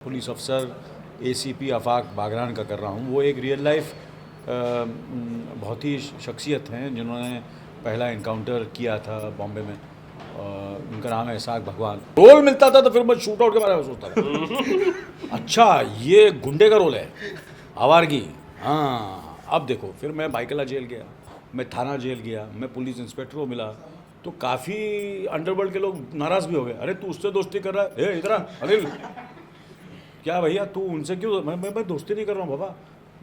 Police अफसर ACP आफाक बागरान का कर रहा हूँ। वो एक रियल लाइफ बहुत ही शख्सियत हैं जिन्होंने पहला इनकाउंटर किया था बॉम्बे में। उनका नाम है इसाक भगवान। रोल मिलता था तो फिर मैं शूट आउट के बारे में सोचता था। अच्छा, ये गुंडे का रोल है, आवारगी। हाँ, अब देखो, फिर मैं बाइकला जेल गया, मैं थाना जेल गया, मैं पुलिस इंस्पेक्टर को मिला, तो काफ़ी अंडरवर्ल्ड के लोग नाराज़ भी हो गए। अरे तू उससे दोस्ती कर रहा है, इधर आ अनिल, क्या भैया तू उनसे क्यों? मैं दोस्ती नहीं कर रहा हूँ बाबा,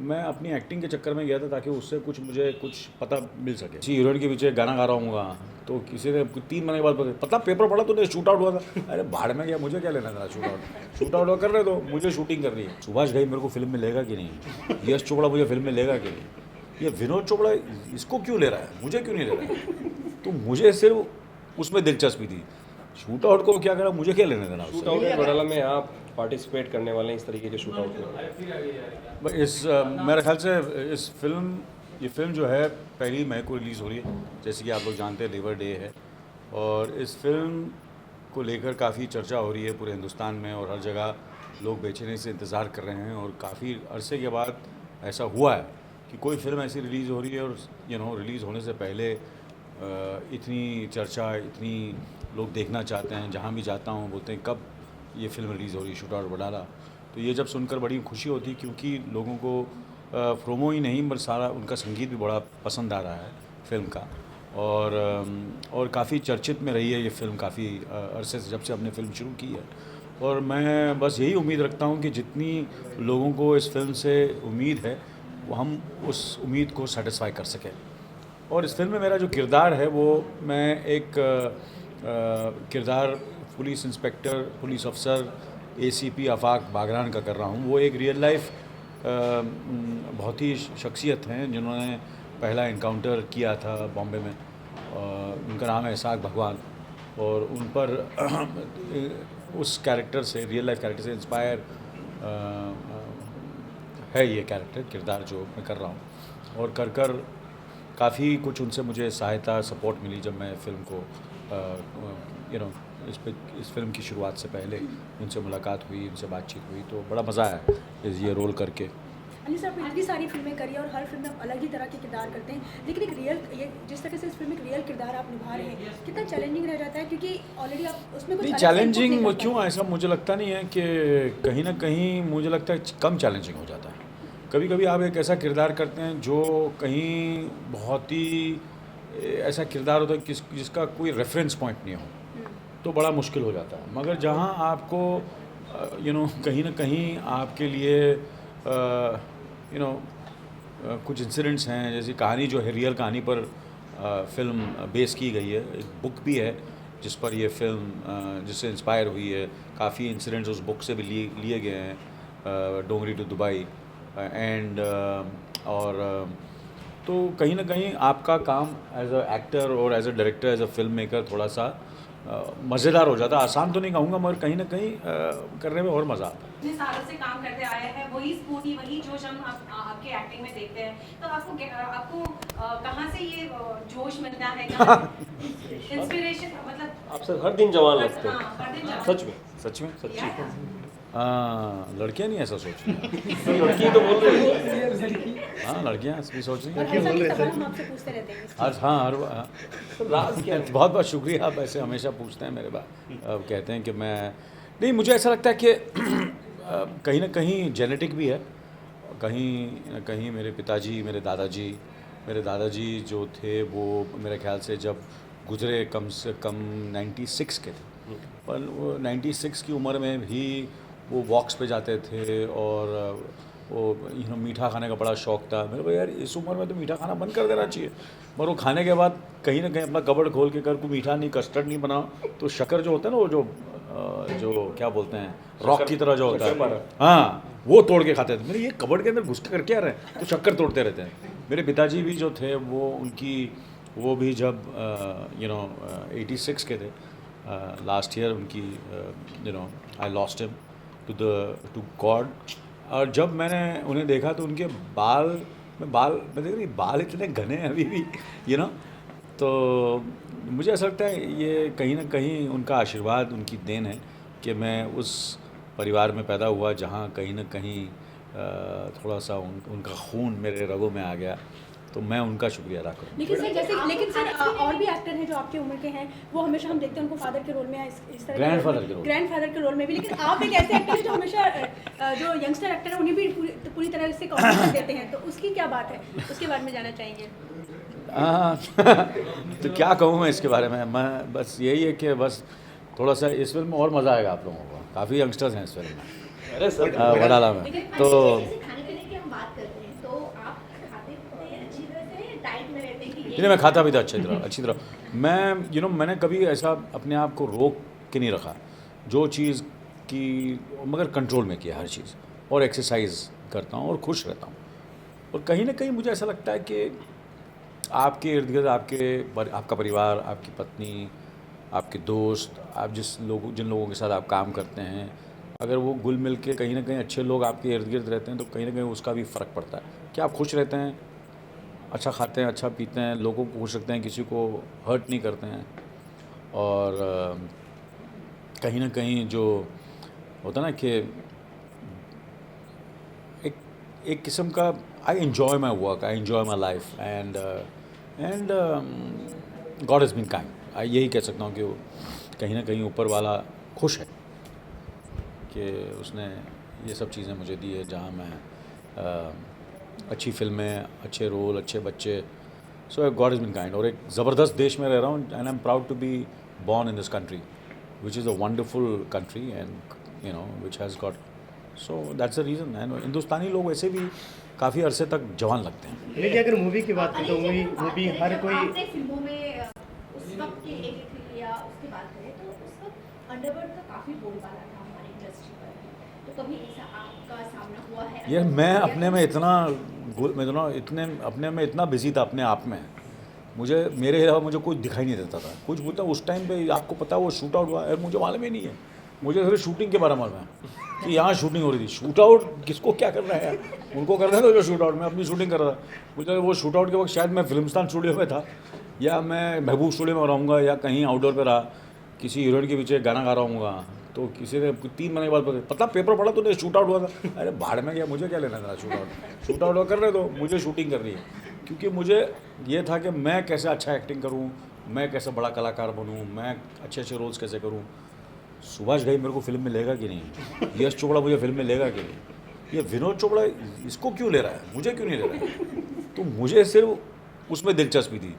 मैं अपनी एक्टिंग के चक्कर में गया था ताकि उससे मुझे कुछ पता मिल सके। किसी हीरोइन के पीछे गाना गा रहा हूँ, तो किसी ने 3 महीने के बाद पता पेपर पढ़ा तूने शूट आउट हुआ था। अरे भाड़ में गया, मुझे क्या लेना था शूट आउट कर रहे दो, मुझे शूटिंग कर रही है। सुभाष घई मेरे को फिल्म में लेगा कि नहीं, यश चोपड़ा मुझे फिल्म में लेगा कि नहीं, ये विनोद चोपड़ा इसको क्यों ले रहा है, मुझे क्यों नहीं ले रहा है? तो मुझे सिर्फ उसमें दिलचस्पी थी, शूट आउट को क्या करा, मुझे क्या लेने देना। शूट आउट वडाला में आप पार्टिसिपेट करने वाले हैं इस तरीके के शूट आउट में? मेरे ख्याल से ये फिल्म जो है 1 मई को रिलीज़ हो रही है। जैसे कि आप लोग जानते हैं लेबर डे है, और इस फिल्म को लेकर काफ़ी चर्चा हो रही है पूरे हिंदुस्तान में, और हर जगह लोग बेचैनी से इंतज़ार कर रहे हैं। और काफ़ी अरसे के बाद ऐसा हुआ है कि कोई फिल्म ऐसी रिलीज़ हो रही है, और रिलीज़ होने से पहले इतनी चर्चा, इतनी लोग देखना चाहते हैं। जहाँ भी जाता हूँ बोलते हैं कब ये फिल्म रिलीज़ हो रही है, शूट आउट वडाला। तो ये जब सुनकर बड़ी खुशी होती, क्योंकि लोगों को प्रोमो ही नहीं बल्कि सारा उनका संगीत भी बड़ा पसंद आ रहा है फिल्म का। और काफ़ी चर्चित में रही है ये फिल्म काफ़ी अरसे से, जब से हमने फिल्म शुरू की है। और मैं बस यही उम्मीद रखता हूँ कि जितनी लोगों को इस फिल्म से उम्मीद है, वो हम उस उम्मीद को सेटिस्फाई कर सकें। और इस फिल्म में मेरा जो किरदार है, वो मैं एक किरदार पुलिस इंस्पेक्टर, पुलिस अफसर एसीपी आफाक बागरान का कर रहा हूँ। वो एक रियल लाइफ बहुत ही शख्सियत हैं जिन्होंने पहला इनकाउंटर किया था बॉम्बे में। उनका नाम है इसाक भगवान, और उन पर उस कैरेक्टर से, रियल लाइफ कैरेक्टर से इंस्पायर है ये किरदार जो मैं कर रहा हूँ। और कर काफ़ी कुछ उनसे मुझे सहायता, सपोर्ट मिली जब मैं फिल्म को इस फिल्म की शुरुआत से पहले उनसे मुलाकात हुई, उनसे बातचीत हुई, तो बड़ा मज़ा आया ये रोल करके। अनिल साहब, इतनी सारी फिल्में करी और हर फिल्म में आप अलग ही तरह के किरदार करते हैं, लेकिन ये जिस तरह से इस फिल्म में एक रियल किरदार आप निभा रहे हैं, कितना चैलेंजिंग रह जाता है? क्योंकि ऑलरेडी आप उसमें कुछ नहीं, अलग से input चैलेंजिंग नहीं कर क्यों, पाते। ऐसा मुझे लगता नहीं है कि कहीं ना कहीं मुझे लगता है कम चैलेंजिंग हो जाता है। कभी कभी आप एक ऐसा किरदार करते हैं जो कहीं बहुत ही ऐसा किरदार होता है जिसका कोई रेफरेंस पॉइंट नहीं हो, तो बड़ा मुश्किल हो जाता है। मगर जहाँ आपको कहीं ना कहीं आपके लिए कुछ इंसिडेंट्स हैं, जैसी कहानी जो है रियल कहानी पर फिल्म बेस की गई है। एक बुक भी है जिस पर ये फिल्म जिससे इंस्पायर हुई है। काफ़ी इंसिडेंट्स उस बुक से भी लिए गए हैं, डोंगरी टू दुबई एंड और तो कहीं ना कहीं आपका काम एज अ एक्टर और as a director, as a film maker थोड़ा सा मज़ेदार हो जाता है। आसान तो नहीं कहूँगा, मगर कहीं ना कहीं करने में और मज़ा आता है। जितने सालों से काम करते आए हैं वही स्फूर्ति, वही जोश हम आपके एक्टिंग में देखते हैं। तो आपको कहाँ से ये जोश मिलता है, इंस्पिरेशन? मतलब आप सर हर दिन जवान लगते हैं, हर दिन सच में। सच में सच्ची लड़कियाँ नहीं ऐसा सोच रही। तो लड़की तो बोल रही है। हाँ, लड़कियाँ भी सोच रही और हैं। हर साल ये सवाल हम आपसे पूछते रहते हैं। हर राज क्या है? बहुत बहुत शुक्रिया, आप ऐसे हमेशा पूछते हैं मेरे बात। कहते हैं कि मैं नहीं, मुझे ऐसा लगता है कि कहीं ना कहीं जेनेटिक भी है, कहीं ना कहीं मेरे पिताजी, मेरे दादाजी जो थे वो मेरे ख्याल से जब गुजरे कम से कम 96 के थे, पर वो 96 की उम्र में भी वो वॉक्स पे जाते थे, और वो मीठा खाने का बड़ा शौक़ था मेरे को। यार इस उम्र में तो मीठा खाना बंद कर देना चाहिए, मगर वो खाने के बाद कहीं ना कहीं अपना कबर्ड खोल के कर को मीठा नहीं, कस्टर्ड नहीं बनाओ तो शक्कर जो होता है ना, वो जो क्या बोलते हैं, रॉक की तरह जो होता है, हाँ, वो तोड़ के खाते थे। मेरे ये कबर्ड के अंदर घुस के करके आ रहे हैं, तो शक्कर तोड़ते रहते हैं। मेरे पिताजी भी जो थे वो भी जब 86 के थे, लास्ट ईयर उनकी I lost him to God. और जब मैंने उन्हें देखा तो उनके मैं देख रही बाल इतने घने हैं अभी भी तो मुझे ऐसा लगता है ये कहीं ना कहीं उनका आशीर्वाद, उनकी देन है कि मैं उस परिवार में पैदा हुआ जहाँ कहीं ना कहीं थोड़ा सा उनका खून मेरे रगों में आ गया, तो मैं उनका शुक्रिया अदा करूँ। लेकिन सर और भी एक्टर हैं जो आपकी उम्र के हैं, वो हमेशा हम देखते हैं उनको फादर के रोल में इस तरह ग्रैंडफादर के रोल में भी, लेकिन आप एक ऐसे एक्टर हैं जो हमेशा जो यंगस्टर एक्टर हैं उन्हें भी पूरी तरह से कॉम्प्लीमेंट देते हैं, तो उसकी क्या बात है, उसके बारे में जानना चाहेंगे। तो क्या कहूँ मैं इसके बारे में, मैं बस यही है कि बस थोड़ा सा इस फिल्म में और मज़ा आएगा आप लोगों को। काफ़ी यंगस्टर्स हैं इस फिल्म में, अरे सर वडाला में। तो खाने पीने की हम बात करते हैं, तो आप खाते पीते अच्छी तरह से या डाइट में रहते हैं कि नहीं, मैं खाता भी था अच्छी तरह। मैं मैंने कभी ऐसा अपने आप को रोक के नहीं रखा, जो चीज़ की मगर कंट्रोल में किया हर चीज़, और एक्सरसाइज करता हूँ और खुश रहता हूँ। और कहीं ना कहीं मुझे ऐसा लगता है कि आपके इर्द गिर्द आपका परिवार, आपकी पत्नी, आपके दोस्त, आप जिन लोगों के साथ आप काम करते हैं, अगर वो घुल मिल के कहीं ना कहीं अच्छे लोग आपके इर्द गिर्द रहते हैं, तो कहीं ना कहीं उसका भी फ़र्क पड़ता है कि आप खुश रहते हैं, अच्छा खाते हैं, अच्छा पीते हैं, लोगों को खुश रखते हैं, किसी को हर्ट नहीं करते हैं। और कहीं ना कहीं जो होता ना कि एक किस्म का I enjoy my work, I enjoy my life, and God has been kind. यही कह सकता हूँ कि कहीं ना कहीं ऊपर वाला खुश है कि उसने ये सब चीज़ें मुझे दी है, जहाँ मैं अच्छी फिल्में, अच्छे रोल, अच्छे बच्चे, so god is been kind. और एक ज़बरदस्त देश में रह रहा हूँ, and I am proud to be born in this country which is a wonderful country, and which has got, so that's the reason. And Hindustani लोग वैसे भी काफ़ी अरसे तक जवान लगते हैं। लेकिन अगर मूवी की बात करें तो मूवी हर कोई आपने फिल्मों में उस वक्त की एक या उसकी बात करें तो उस वक्त अंडरवर्ल्ड का काफ़ी बोलबाला था हमारी इंडस्ट्री पर, तो कभी ऐसा आपका सामना हुआ है? यार मैं अपने में इतना बिजी था अपने आप में, मेरे अलावा मुझे कुछ दिखाई नहीं देता था। कुछ बोलता उस टाइम पे आपको पता है वो शूट आउट हुआ, यार मुझे मालूम ही नहीं है, मुझे सिर्फ शूटिंग के बारे में मालूम है कि यहाँ शूटिंग हो रही थी। शूट आउट किसको क्या करना है यार, उनको करना था जो शूट आउट, मैं अपनी शूटिंग कर रहा था। मुझे वो शूट आउट के वक्त शायद मैं फिल्मस्तान स्टूडियो में था, या मैं महबूब स्टूडियो में रहूँगा, या कहीं आउटडोर पे रहा, किसी हीरोइन के पीछे गाना गा रहा हूँगा, तो किसी ने 3 महीने के बाद पता पेपर पढ़ा तो शूट आउट हुआ था। अरे भाड़ में गया, मुझे क्या लेना था शूट आउट कर रहे तो मुझे शूटिंग कर रही है, क्योंकि मुझे ये था कि मैं कैसे अच्छा एक्टिंग करूँ, मैं कैसे बड़ा कलाकार बनूँ, मैं अच्छे अच्छे रोल्स कैसे करूँ। सुभाष घई मेरे को फिल्म में लेगा कि नहीं, यश चोपड़ा मुझे फिल्म में लेगा कि नहीं, ये विनोद चोपड़ा इसको क्यों ले रहा है, मुझे क्यों नहीं ले रहा है। तो मुझे सिर्फ उसमें दिलचस्पी थी,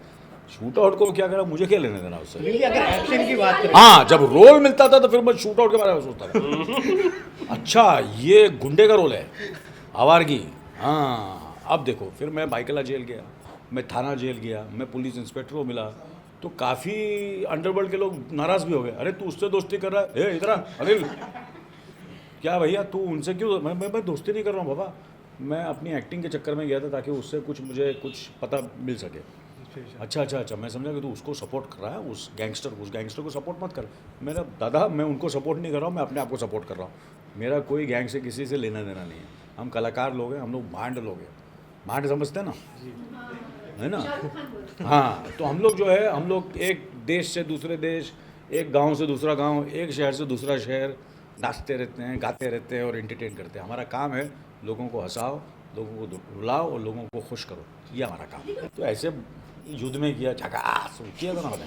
शूट आउट को क्या करा, मुझे क्या लेने देना उससे। अगर एक्शन की बात करें, हाँ, जब रोल मिलता था तो फिर मैं शूट आउट के बारे में सोचता था। अच्छा ये गुंडे का रोल है, आवारगी, हाँ अब देखो। फिर मैं बाइकला जेल गया, मैं थाना जेल गया, मैं पुलिस इंस्पेक्टर को मिला, तो काफ़ी अंडरवर्ल्ड के लोग नाराज़ भी हो गए। अरे तू उससे दोस्ती कर रहा है, इधर अनिल, क्या भैया तू उनसे क्यों। मैं दोस्ती नहीं कर रहा हूँ बाबा, मैं अपनी एक्टिंग के चक्कर में गया था ताकि उससे मुझे कुछ पता मिल सके। अच्छा, मैं समझा कि तू उसको सपोर्ट कर रहा है, उस गैंगस्टर को सपोर्ट मत कर। मेरा दादा, मैं उनको सपोर्ट नहीं कर रहा हूँ, मैं अपने आप को सपोर्ट कर रहा हूँ। मेरा कोई गैंग से किसी से लेना देना नहीं है। हम कलाकार लोग हैं, हम लोग भांड लोग हैं, भांड समझते हैं ना, है ना। हाँ, तो हम लोग जो है, हम लोग एक देश से दूसरे देश, एक गांव से दूसरा गांव, एक शहर से दूसरा शहर नाचते रहते हैं, गाते रहते हैं और एंटरटेन करते हैं। हमारा काम है लोगों को हंसाओ, लोगों को रुलाओ और लोगों को खुश करो, ये हमारा काम है। तो ऐसे युद्ध में किया, झकास किया था ना मैंने,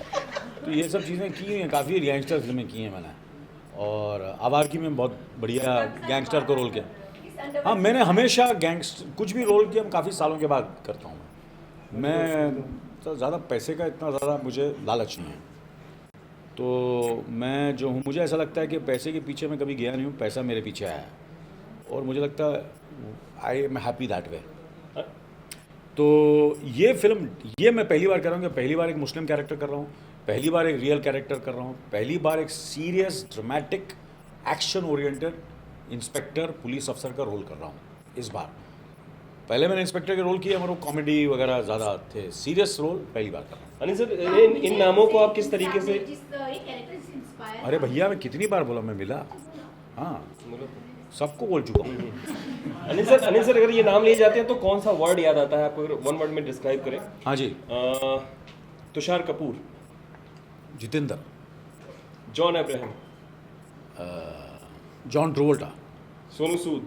तो ये सब चीज़ें की हैं, काफ़ी गैंगस्टर फिल्में की हैं मैंने, और आवारगी में बहुत बढ़िया गैंगस्टर को रोल किया। हाँ, मैंने हमेशा कुछ भी रोल किया, मैं काफ़ी सालों के बाद करता हूँ। मैं तो ज़्यादा पैसे का इतना ज़्यादा मुझे लालच नहीं है, तो मैं जो हूँ, मुझे ऐसा लगता है कि पैसे के पीछे मैं कभी गया नहीं हूँ, पैसा मेरे पीछे आया है, और मुझे लगता है I am happy that way. तो ये फिल्म, ये मैं पहली बार कर रहा हूँ कि पहली बार एक मुस्लिम कैरेक्टर कर रहा हूँ, पहली बार एक रियल कैरेक्टर कर रहा हूँ, पहली बार एक serious dramatic action oriented inspector police अफसर का रोल कर रहा हूँ इस बार। पहले मैंने इंस्पेक्टर के रोल किया, हमारे कॉमेडी वगैरह ज़्यादा थे, सीरियस रोल पहली बार कर रहा हूँ। अनिल सर, इन नामों को आप किस तरीके से? अरे भैया, मैं कितनी बार बोला, मैं मिला, हाँ सबको बोल चुका हूँ। अनिल सर अगर ये नाम लिए जाते हैं तो कौन सा वर्ड याद आता है आपको, वन वर्ड में डिस्क्राइब करें? हाँ जी, तुषार कपूर, जितेंद्र, जॉन अब्राहम, जॉन ट्रोवल्टा, सोनू सूद,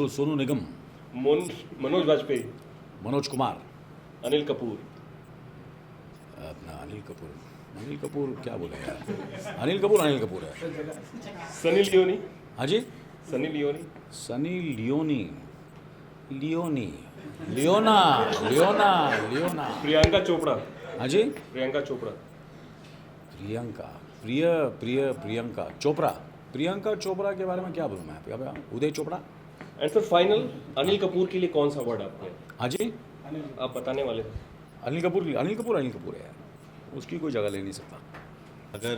सोनू निगम, मनोज वाजपेयी, मनोज कुमार, अनिल कपूर, अपना अनिल कपूर क्या बोले यार, अनिल कपूर है। सनी लियोनी, हाँ जी, सनी लियोनी, सनी लियोना। प्रियंका चोपड़ा, हाँ जी, प्रियंका चोपड़ा, प्रियंका चोपड़ा के बारे में क्या बोलूँ मैं? अब उदय चोपड़ा। एंड फिर फाइनल अनिल कपूर के लिए कौन सा वर्ड आपके हाँ जी, आप बताने वाले थे? अनिल कपूर है यार, उसकी कोई जगह ले नहीं सकता। अगर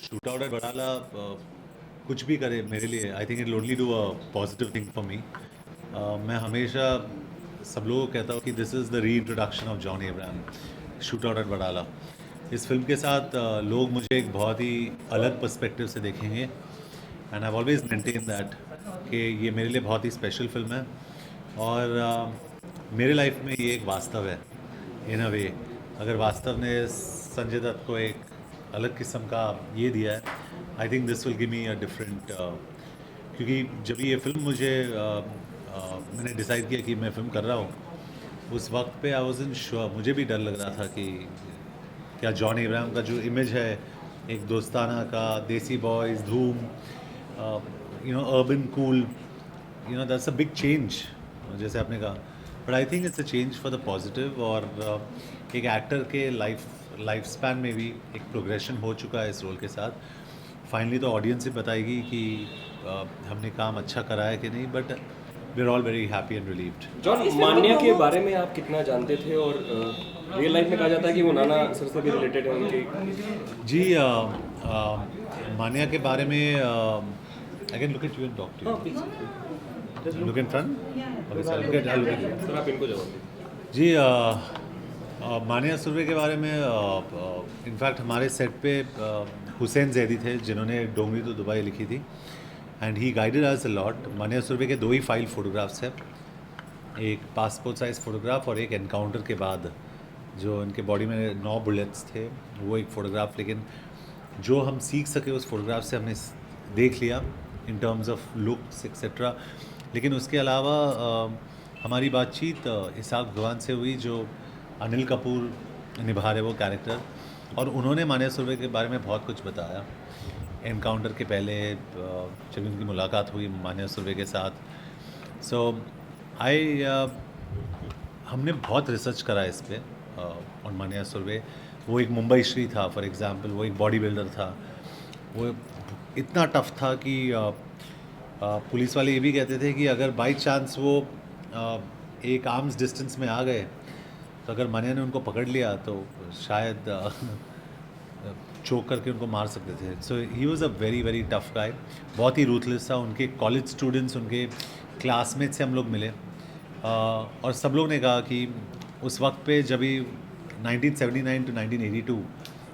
शूट आउट एट बड़ाला कुछ भी करे मेरे लिए, I think it only do a positive thing for me. मैं हमेशा सब लोगों को कहता हूँ कि दिस इज़ द री introduction of John Abraham, shoot out eight Badala. इस फिल्म के साथ लोग मुझे एक बहुत ही अलग पर्सपेक्टिव से देखेंगे, and I always maintain that कि ये मेरे लिए बहुत ही स्पेशल फिल्म है। और मेरे लाइफ में ये एक वास्तव है इन अ वे। अगर वास्तव ने संजय दत्त को एक अलग किस्म का ये दिया है, I think this will give me a different, क्योंकि जब ये फिल्म मुझे मैंने डिसाइड किया कि मैं फिल्म कर रहा हूँ, उस वक्त पे आई वाज़न्ट श्योर, मुझे भी डर लग रहा था कि क्या जॉन अब्राहम का जो इमेज है एक दोस्ताना का, देसी बॉयज़, धूम, urban cool, that's a big change जैसे आपने कहा, but I think it's a change for the positive. और एक एक्टर के लाइफ स्पैन में भी एक प्रोग्रेशन हो चुका है इस रोल के साथ। फाइनली तो ऑडियंस ही बताएगी कि हमने काम अच्छा करा है कि नहीं, but we are all very happy and relieved. John, Manya के बारे में आप कितना जानते थे, और रियल लाइफ में कहा जाता है कि वो नाना सर से भी रिलेटेड है उनके? जी, मान्या के बारे में I can look at you and talk to you, look in front, okay sir, look at you. Sir आप इनको जवाब दीजिए। जी, मान्या सुरवे के बारे में इनफैक्ट हमारे सेट पे हुसैन जैदी थे जिन्होंने डोंगरी तो दुबई लिखी थी, and he guided us a lot. Manya Surve के 2 ही फाइल फोटोग्राफ्स हैं, एक पासपोर्ट साइज़ फ़ोटोग्राफ और एक एनकाउंटर के बाद जो इनके बॉडी में 9 बुलेट्स थे वो एक फ़ोटोग्राफ। लेकिन जो हम सीख सके उस फोटोग्राफ से हमने देख लिया in terms of looks etcetera. लेकिन उसके अलावा हमारी बातचीत इसाक भगवान से हुई जो अनिल कपूर निभा रहे वो कैरेक्टर, और उन्होंने मान्या सुरवे के बारे में बहुत कुछ बताया। एनकाउंटर के पहले जब उनकी मुलाकात हुई मान्या सुरवे के साथ, सो हमने बहुत रिसर्च करा इस पे और मान्या सुरवे। वो एक मुंबई श्री था फॉर एग्ज़ाम्पल, वो एक बॉडी बिल्डर था, वो इतना टफ था कि पुलिस वाले ये भी कहते थे कि अगर बाई चांस वो एक आर्म्स डिस्टेंस में आ गए तो अगर मान्या ने उनको पकड़ लिया तो शायद चोक करके उनको मार सकते थे। So he was a very very tough guy, बहुत ही रूथलेस था। उनके कॉलेज स्टूडेंट्स, उनके क्लासमेट से हम लोग मिले और सब लोग ने कहा कि उस वक्त पे जब ही 1979 to 1982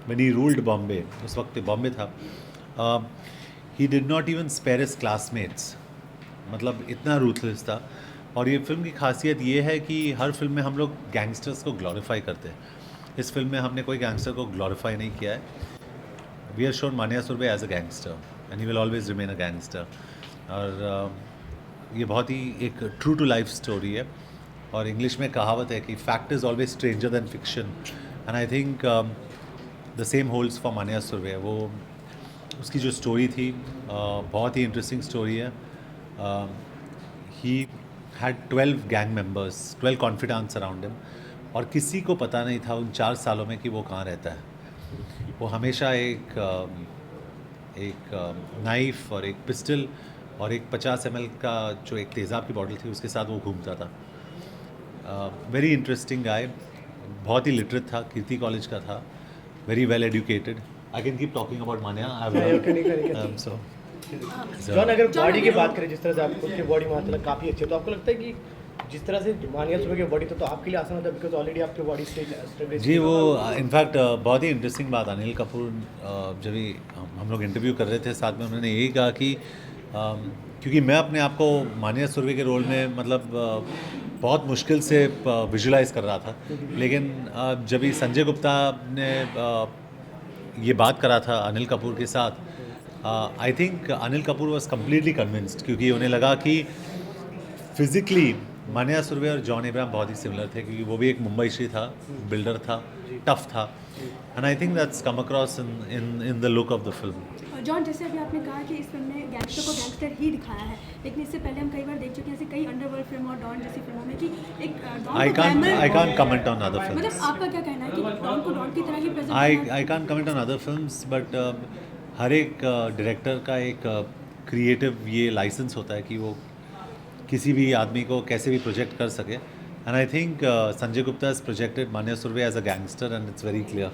when he ruled Bombay, उस वक्त पे बॉम्बे था, he did not even spare his classmates, मतलब इतना रूथलेस था। और ये फिल्म की खासियत ये है कि हर फिल्म में हम लोग गैंगस्टर्स को ग्लोरीफाई करते हैं, इस फिल्म में हमने कोई गैंगस्टर को ग्लोरीफाई नहीं किया है। We are shown Manya Surve as a gangster and he will always remain a gangster. और ये बहुत ही एक ट्रू टू लाइफ स्टोरी है, और इंग्लिश में कहावत है कि fact is always stranger than fiction, and I think the same holds for Manya Surve. वो उसकी जो स्टोरी थी बहुत ही इंटरेस्टिंग स्टोरी है। He had 12 gang members, 12 confidants around him, और किसी को पता नहीं था उन 4 सालों में कि वो कहाँ रहता है। वो हमेशा एक नाइफ और एक पिस्टल और एक 50 ml का जो एक तेज़ाब की बॉटल थी उसके साथ वो घूमता था। वेरी इंटरेस्टिंग गाय, बहुत ही लिटरेट था, कीर्ति कॉलेज का था, very well educated. I can keep talking about Manya. John, अगर बॉडी की बात करें, जिस तरह से आपको उसकी बॉडी माशाल्लाह काफ़ी अच्छी है, तो आपको लगता है कि जिस तरह से मान्या सुरवे की बॉडी तो आपके लिए आसान होता है बिकॉज ऑलरेडी आपकी बॉडी स्टेज जी। वो इनफैक्ट बहुत ही इंटरेस्टिंग बात, अनिल कपूर जब भी हम लोग इंटरव्यू कर रहे थे साथ में, उन्होंने यही कहा कि क्योंकि मैं अपने आप को मान्या सुरवे के रोल में मतलब बहुत मुश्किल से विजुलाइज कर रहा था, लेकिन जब ही संजय गुप्ता ने ये बात करा था अनिल कपूर के साथ, I think Anil Kapoor was completely convinced, क्योंकि उन्हें लगा कि फिज़िकली मान्या सुरवे और जॉन अब्राहम बहुत ही सिमिलर थे, क्योंकि वो भी एक मुंबई श्री था, बिल्डर था, टफ था, and I think that's come across in the look of the film. John, जैसे अभी आपने कहा कि इस फिल्म में गैंगस्टर को गैंगस्टर ही दिखाया है, लेकिन इससे पहले हम कई बार देख चुके हैं ऐसे कई अंडरवर्ल्ड फिल्म और डॉन जैसी फिल्मों में कि एक don I can't comment on other films. मतलब आपका क्या कहना है कि डॉन को डॉन की तरह ही present I can't comment on other films, but हर एक डायरेक्टर का एक क्रिएटिव ये लाइसेंस होता है कि वो किसी भी आदमी को कैसे भी प्रोजेक्ट कर सके, and I think Sanjay Gupta has projected Manya Surve as a gangster and it's very clear.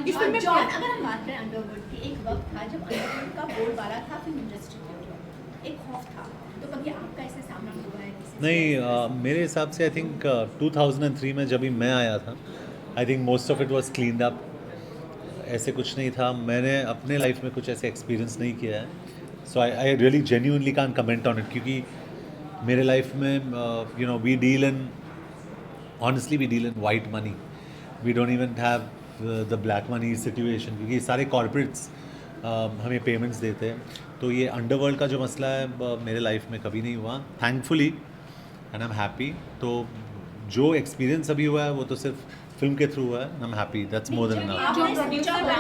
इस फिल्म में जॉन, अगर हम बात करें अंडरवर्ल्ड की, एक वक्त था जब अंडरवर्ल्ड का बोलबाला था फिल्म इंडस्ट्री के ऊपर, एक खौफ था, तो कभी आपका ऐसे सामना हुआ है किसी से? नहीं, मेरे हिसाब से आई थिंक 2003 में जब भी मैं आया था, I think most of it was cleaned up, ऐसे कुछ नहीं था। मैंने अपने लाइफ में कुछ ऐसे एक्सपीरियंस नहीं किया है, so I really genuinely can't comment on it, क्योंकि मेरे लाइफ में you know we deal in white money, we don't even have the black money situation, क्योंकि सारे कॉर्पोरेट्स हमें पेमेंट्स देते हैं। तो ये अंडरवर्ल्ड का जो मसला है मेरे लाइफ में कभी नहीं हुआ, thankfully, and I am happy. तो जो एक्सपीरियंस अभी हुआ है वो तो सिर्फ फिल्म के थ्रू हुआ है, I am happy, that's more than enough. आपने सोचा होगा,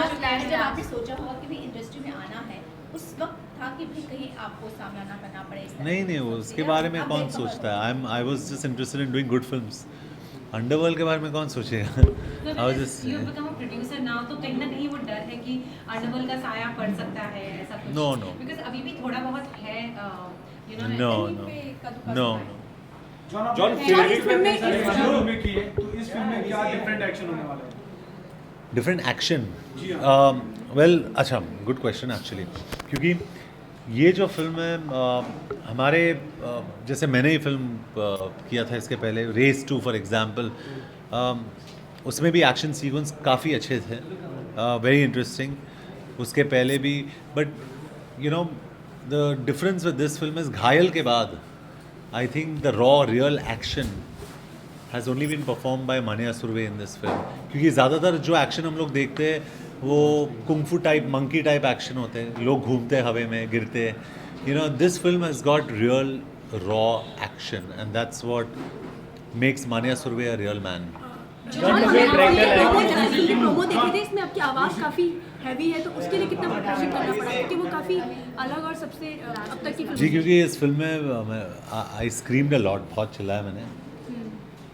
जब आपने सोचा होगा कि भाई इंडस्ट्री में आना है, उस वक्त था कि भाई कहीं आपको सामना ना करना पड़े इस तरह नहीं की नहीं, चीज़ों उसके से, बारे में आप कौन बेखबर सोचता हो। है? I was just interested in doing good films, underworld के बारे में कौन सोचेगा? So I was when just you become a producer now, तो कहीं ना कहीं वो डर है कि अंडरवर्ल्ड का साया पड़ सकता है, ऐसा कुछ? No, no. Because अभी भी थोड़ा बहुत है, you know, No, कहीं no. पे कद्दूकस No, हुआ है। no. जॉन इस फिल्म में फिल्म में की है, तो इस फिल्म में क्या डिफरेंट एक्शन होने वाला है? डिफरेंट एक्शन, जी वेल, अच्छा, गुड क्वेश्चन एक्चुअली, क्योंकि ये जो फिल्म है हमारे जैसे मैंने ही फिल्म किया था इसके पहले, रेस 2 फॉर एग्जांपल, उसमें भी एक्शन सीक्वेंस काफ़ी अच्छे थे, वेरी इंटरेस्टिंग, उसके पहले भी, but you know the difference with this film is Ghayal के बाद I think the raw real action has only been perform by Manya Surve in this film, क्योंकि ज़्यादातर जो एक्शन हम लोग देखते हैं वो kung fu type, monkey type action होते हैं, लोग घूमते हैं हवा में, गिरते हैं, you know this film has got real raw action, and that's what makes Manya Surve a real man. John, promo देखे थे, इसमें आपकी आवाज़ काफ़ी हैवी है, तो उसके लिए कितना प्रिपरेशन करना पड़ा, क्योंकि वो काफ़ी अलग और सबसे अब तक की फिल्म जी, क्योंकि इस फिल्म में आई स्क्रीम्ड अ लॉट, बहुत चिल्लाया मैंने,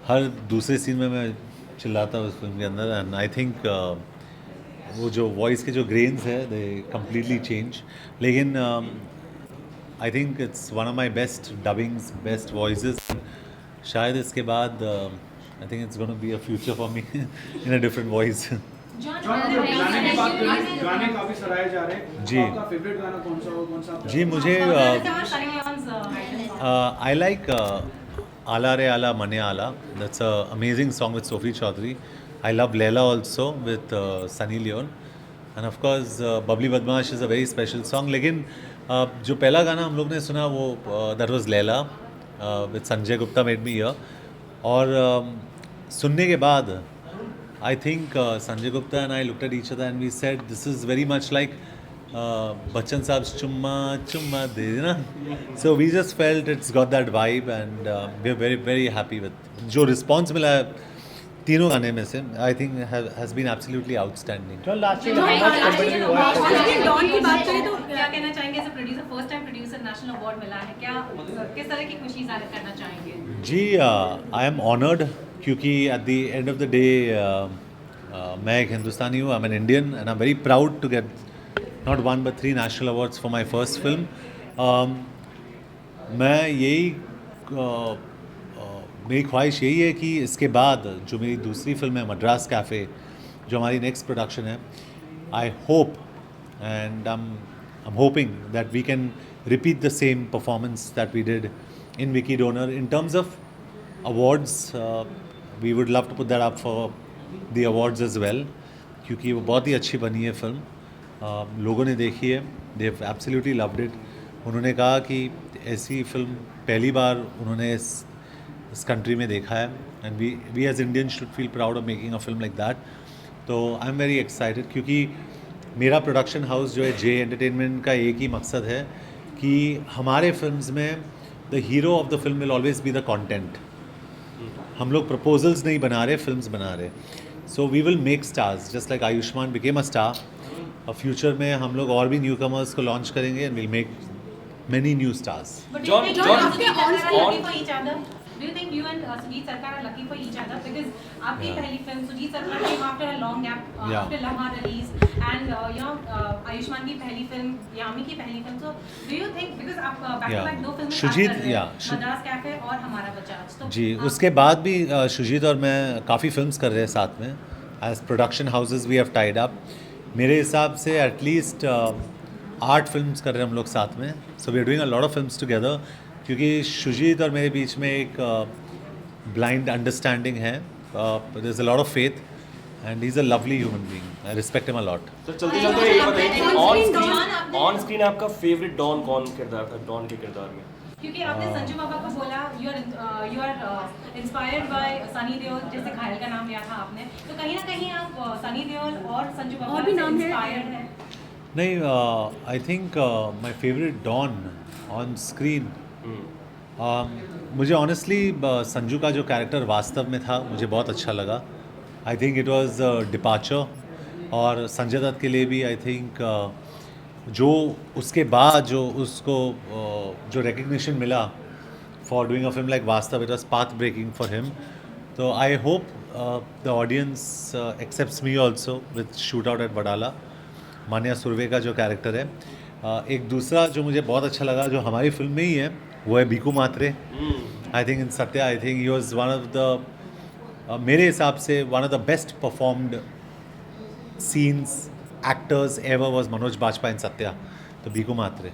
हर दूसरे सीन में मैं चिल्लाता हूँ उस फिल्म के अंदर, एंड आई थिंक वो जो वॉइस के जो ग्रेन्स है दे कम्प्लीटली चेंज, लेकिन I think it's one of my best dubbings, best voices, शायद इसके बाद I think it's gonna be a future for me in a different voice. John, John, अगर गाने की बात करें, गाने काफी सराहे जा रहे हैं, जी। तो आपका फेवरेट गाना कौन सा हो, कौन सा आपका? जी, मुझे I like Ala Re Ala Mane Ala. That's an amazing song with Sophie Chaudhary. I love Leila also with Sunny Leone. And of course, Bubbly Badmaash is a very special song. लेकिन जो पहला गाना हम लोग ने सुना वो that was Leila with Sanjay Gupta made me hear. और सुनने के बाद I think Sanjay Gupta and I looked at each other and we said this is very much like Bachchan Saab's Chumma Chumma De na. So we just felt it's got that vibe and we're very very happy with जो response मिला है तीनों गाने में से I think has been absolutely outstanding. जो last में Don की बात करें तो क्या कहना चाहेंगे as a producer, first time producer national award मिला है, क्या किस तरह की खुशी जाहिर करना चाहेंगे? जी, आई एम ऑनर्ड क्योंकि at the end of the day मैं एक हिंदुस्तानी हूँ, I am an Indian and I am very proud to get not 1 but 3 national awards for my first film. मैं यही मेरी ख्वाहिश यही है कि इसके बाद जो मेरी दूसरी फिल्म है मद्रास कैफ़े, जो हमारी नेक्स्ट प्रोडक्शन है, I hope and I'm hoping that we can repeat the same performance that we did in Vicky Donor. In terms of awards, we would love to put that up for the awards as well, क्योंकि वो बहुत ही अच्छी बनी है film, लोगों ने देखी है, they have absolutely loved it. उन्होंने कहा कि ऐसी फिल्म पहली बार उन्होंने इस कंट्री में देखा है and we as Indians should feel proud of making a film like that. तो आई एम वेरी एक्साइटेड क्योंकि मेरा प्रोडक्शन हाउस जो है जे एंटरटेनमेंट का एक ही मकसद है कि हमारे फिल्म्स में the hero of the film will always be the content. हम लोग प्रपोजल्स नहीं बना रहे, फिल्म्स बना रहे। So we will make stars just like Ayushmann became a star. और फ्यूचर में हम लोग और भी न्यू कमर्स को लॉन्च करेंगे and will make many new stars. But John- do you think John- Sujit Sarkar are lucky for each other? Do you think you and Sujit Sarkar are lucky for each other? Because आपकी Yeah. पहली film Sujit Sarkar came after a long gap, Yeah. after Lamha release, and Ayushman की पहली film, यामी की पहली film. So do you think because आप back to Yeah. back दो फिल्में Shujit, कर रहे हैं, yeah, मद्रास कैफे और हमारा बजाज, तो जी, आप- उसके बाद भी शुजीत और मैं काफ़ी फिल्म्स कर रहे हैं साथ में। As production houses we have tied up. मेरे हिसाब से एटलीस्ट 8 फिल्म्स कर रहे हैं हम लोग साथ में। So we are doing a lot of films together, क्योंकि शुजीत और मेरे बीच में एक ब्लाइंड अंडरस्टैंडिंग है। There is a lot of faith and he is a lovely human being. I respect him a lot. Sir चलते चलते ये बताइए On-screen ऑन स्क्रीन आपका फेवरेट डॉन कौन किरदार था, डॉन के किरदार में? क्योंकि आपने संजू बाबा को बोला you are inspired by Sunny Deol, जैसे घायल का नाम लिया था आपने, तो कहीं ना कहीं आप सनी देओल और संजू बाबा और भी से नाम है। इंस्पायर्ड हैं। नहीं, I think my favourite Don on screen, मुझे ऑनेस्टली संजू का जो कैरेक्टर वास्तव में था मुझे बहुत अच्छा लगा। I think it was departure. और संजय दत्त के लिए भी आई थिंक जो उसके बाद जो उसको जो रिकग्निशन मिला for doing a film like Vaastav, it was path breaking for him. तो I hope the audience accepts me also with shoot out at Wadala, Manya Surve का जो कैरेक्टर है। एक दूसरा जो मुझे बहुत अच्छा लगा जो हमारी फिल्म में ही है वो है Bhiku Mhatre. I think in Satya, I think he was one of the, मेरे हिसाब से one of the best performed scenes actors ever was Manoj Bajpayee in Satya. तो बीकू मात्रे।